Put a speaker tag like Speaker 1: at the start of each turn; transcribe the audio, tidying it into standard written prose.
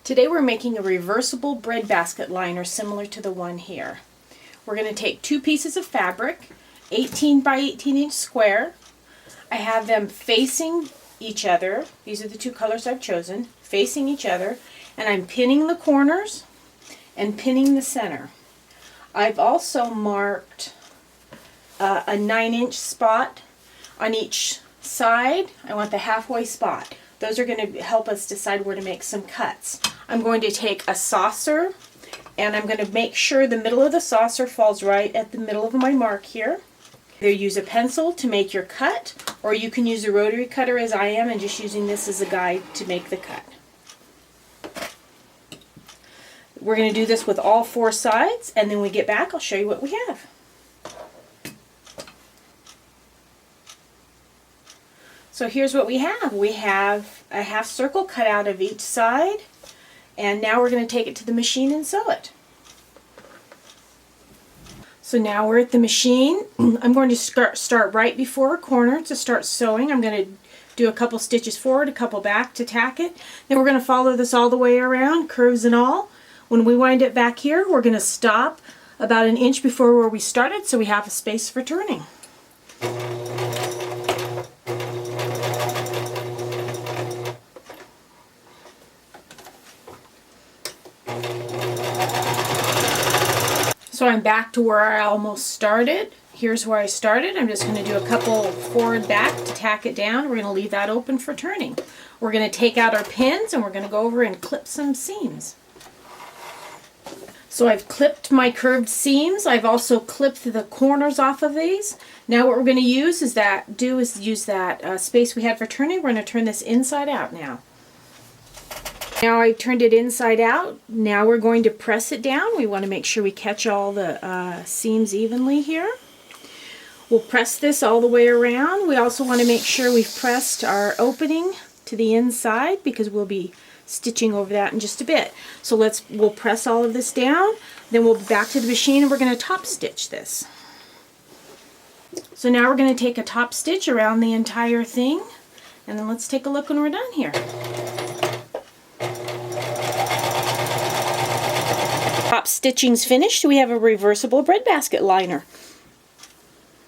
Speaker 1: Today we're making a reversible breadbasket liner similar to the one here. We're going to take two pieces of fabric, 18 by 18 inch square. I have them facing each other. These are the two colors I've chosen, facing each other, and I'm pinning the corners and pinning the center. I've also marked a 9-inch spot on each side. I want the halfway spot. Those are going to help us decide where to make some cuts. I'm going to take a saucer and I'm going to make sure the middle of the saucer falls right at the middle of my mark here. Either use a pencil to make your cut, or you can use a rotary cutter as I am and just using this as a guide to make the cut. We're going to do this with all four sides, and then when we get back I'll show you what we have. So here's what we have. We have a half circle cut out of each side, and now we're going to take it to the machine and sew it. So now we're at the machine. I'm going to start right before a corner to start sewing. I'm going to do a couple stitches forward, a couple back to tack it. Then we're going to follow this all the way around, curves and all. When we wind it back here, we're going to stop about an inch before where we started so we have a space for turning. So I'm back to where I almost started. Here's where I started. I'm just going to do a couple forward back to tack it down. We're going to leave that open for turning. We're going to take out our pins and we're going to go over and clip some seams. So I've clipped my curved seams. I've also clipped the corners off of these. Now what we're going to use is use that space we had for turning. We're going to turn this inside out now. Now I turned it inside out. Now we're going to press it down. We want to make sure we catch all the seams evenly here. We'll press this all the way around. We also want to make sure we've pressed our opening to the inside because we'll be stitching over that in just a bit. So we'll press all of this down, then we'll be back to the machine and we're going to top stitch this. So now we're going to take a top stitch around the entire thing, and then let's take a look when we're done here. Top stitching's finished. We have a reversible breadbasket liner.